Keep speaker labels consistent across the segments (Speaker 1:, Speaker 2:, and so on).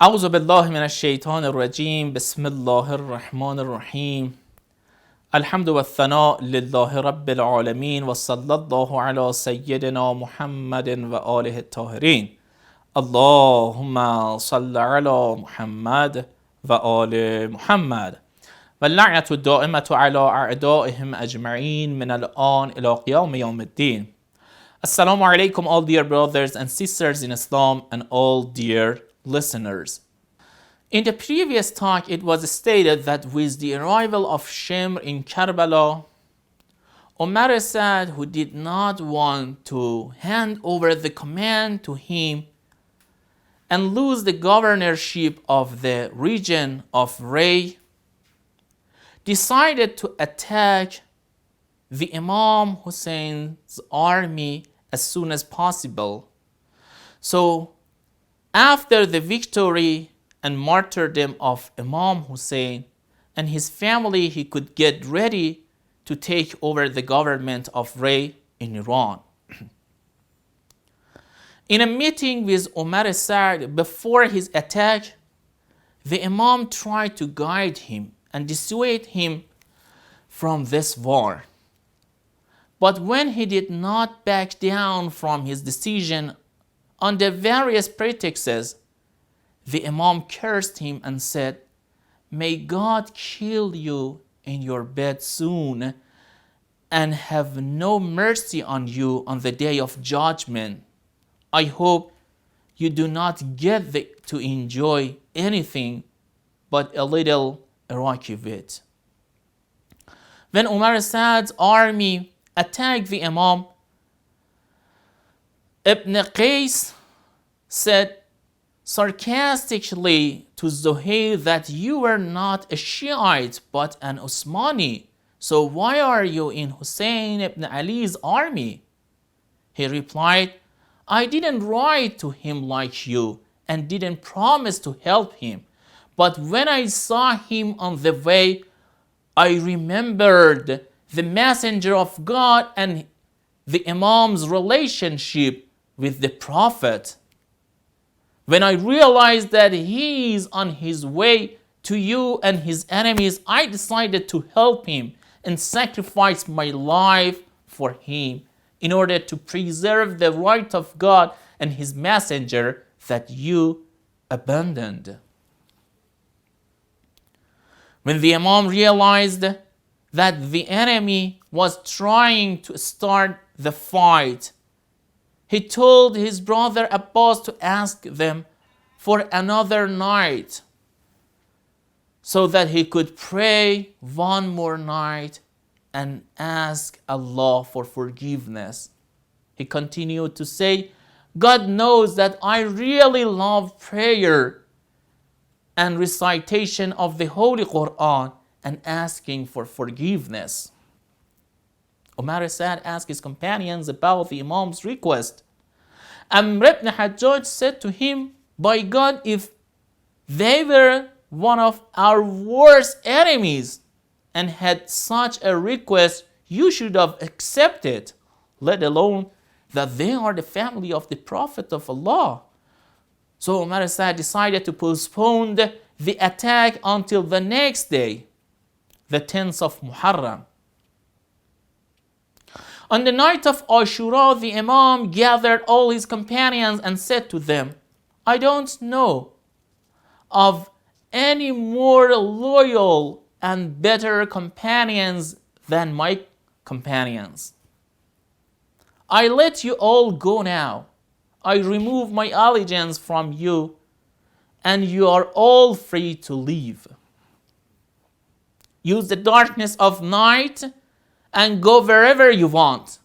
Speaker 1: أعوذ بالله من الشيطان الرجيم بسم الله الرحمن الرحيم الحمد والثناء لله رب العالمين وصلى الله على سيدنا محمد وآله الطاهرين اللهم صل على محمد وآل محمد واللعنة الدائمة على أعدائهم أجمعين من الآن إلى قيام يوم الدين. Assalamu alaikum, all dear brothers and sisters in Islam and all dear listeners. In the previous talk, it was stated that with the arrival of Shimr in Karbala, Umar Saad, who did not want to hand over the command to him and lose the governorship of the region of Ray, decided to attack the Imam Hussein's army as soon as possible. So after the victory and martyrdom of Imam Hussein and his family, he could get ready to take over the government of Ray in Iran. In a meeting with Umar Saad before his attack, the Imam tried to guide him and dissuade him from this war. But when he did not back down from his decision on the various pretexts, the Imam cursed him and said, "May God kill you in your bed soon and have no mercy on you on the day of judgment. I hope you do not get to enjoy anything but a little Iraqi wheat." When Umar Saad's army attacked the Imam, Ibn Qais said sarcastically to Zuhair that you were not a Shiite but an Usmani, so why are you in Hussein ibn Ali's army? He replied, I didn't write to him like you and didn't promise to help him, but when I saw him on the way, I remembered the messenger of God and the Imam's relationship with the Prophet. When I realized that he is on his way to you and his enemies, I decided to help him and sacrifice my life for him in order to preserve the right of God and his messenger that you abandoned. When the Imam realized that the enemy was trying to start the fight, he told his brother Abbas to ask them for another night so that he could pray one more night and ask Allah for forgiveness. He continued to say, God knows that I really love prayer and recitation of the Holy Quran and asking for forgiveness. Umar Saad asked his companions about the Imam's request. Amr ibn Hajjaj said to him, by God, if they were one of our worst enemies and had such a request, you should have accepted, let alone that they are the family of the Prophet of Allah. So Umar Saad decided to postpone the attack until the next day, the 10th of Muharram. On the night of Ashura, the Imam gathered all his companions and said to them, I don't know of any more loyal and better companions than my companions. I let you all go now. I remove my allegiance from you, and you are all free to leave. Use the darkness of night and go wherever you want,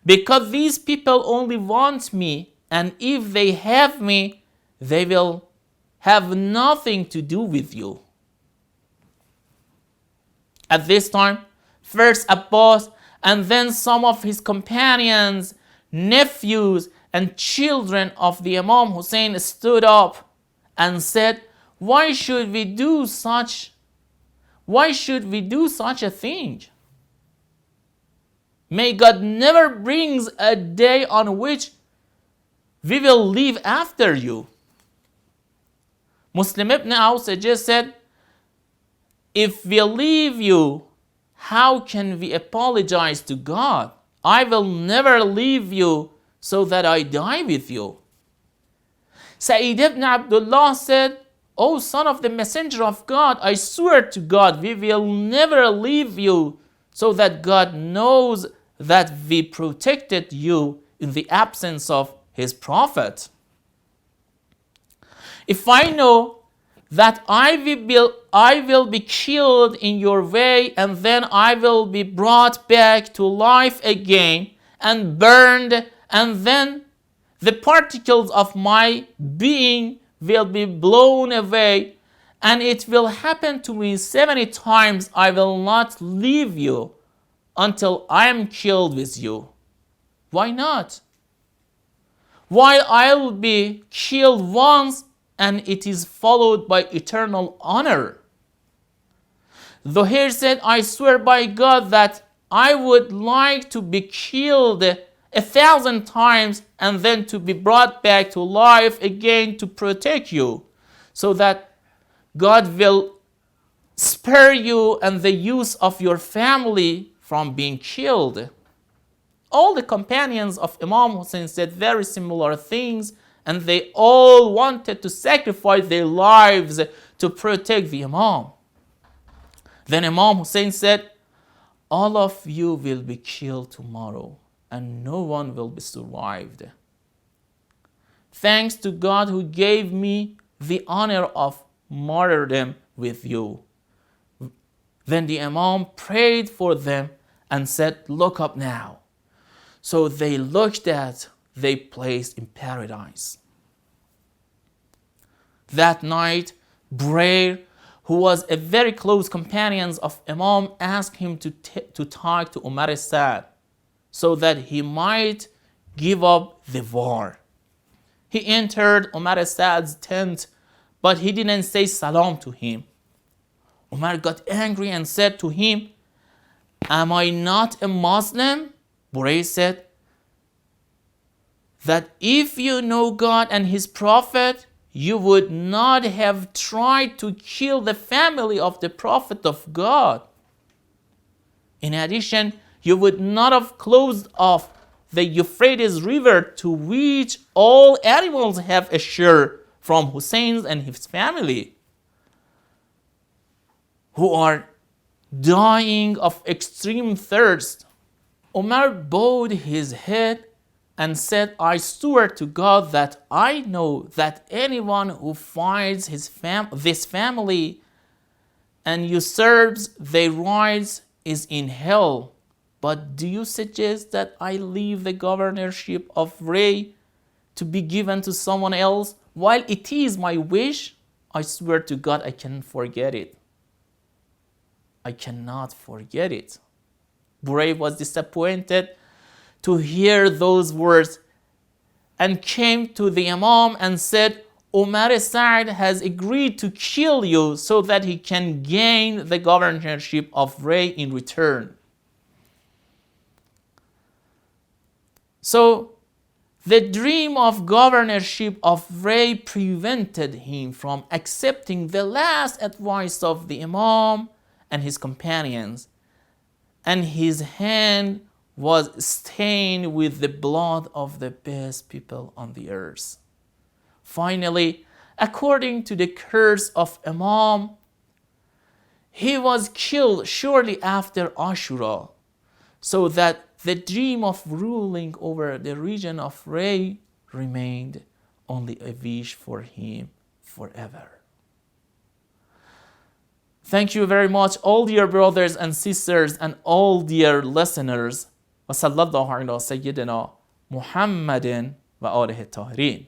Speaker 1: because these people only want me, and if they have me, they will have nothing to do with you. At this time, first Abbas and then some of his companions, nephews and children of the Imam Hussein stood up and said, why should we do such a thing? May God never brings a day on which we will live after you. Muslim ibn Aus suggested, if we leave you, how can we apologize to God? I will never leave you so that I die with you. Sa'id ibn Abdullah said, O son of the messenger of God, I swear to God, we will never leave you so that God knows that we protected you in the absence of his prophet. If I know that I will be killed in your way, and then I will be brought back to life again and burned, and then the particles of my being will be blown away, and it will happen to me 70 times, I will not leave you until I am killed with you. Why not? While I will be killed once, and it is followed by eternal honor. Zuhair said, I swear by God that I would like to be killed 1,000 times and then to be brought back to life again to protect you, so that God will spare you and the use of your family from being killed. All the companions of Imam Hussein said very similar things, and they all wanted to sacrifice their lives to protect the Imam. Then Imam Hussein said, all of you will be killed tomorrow, and no one will be survived. Thanks to God who gave me the honor of martyrdom with you. Then the Imam prayed for them and said, look up now. So they looked at they placed in paradise. That night, Burair, who was a very close companion of Imam, asked him to talk to Umar Sa'd so that he might give up the war. He entered Umar Sa'd's tent, but he didn't say salam to him. Umar got angry and said to him, am I not a Muslim? Burair said, that if you know God and his prophet, you would not have tried to kill the family of the prophet of God. In addition, you would not have closed off the Euphrates River, to which all animals have a share from Hussein and his family, who are dying of extreme thirst. Umar bowed his head and said, I swear to God that I know that anyone who finds this family and usurps their rights is in hell. But do you suggest that I leave the governorship of Ray to be given to someone else? While it is my wish, I swear to God I cannot forget it. I cannot forget it. Burair was disappointed to hear those words and came to the Imam and said, Umar Sa'd has agreed to kill you so that he can gain the governorship of Ray in return. So the dream of governorship of Ray prevented him from accepting the last advice of the Imam and his companions, and his hand was stained with the blood of the best people on the earth. Finally, according to the curse of Imam, he was killed shortly after Ashura, so that the dream of ruling over the region of Ray remained only a wish for him forever. Thank you very much, all dear brothers and sisters and all dear listeners. وصلى الله على سيدنا محمد وآله الطاهرين.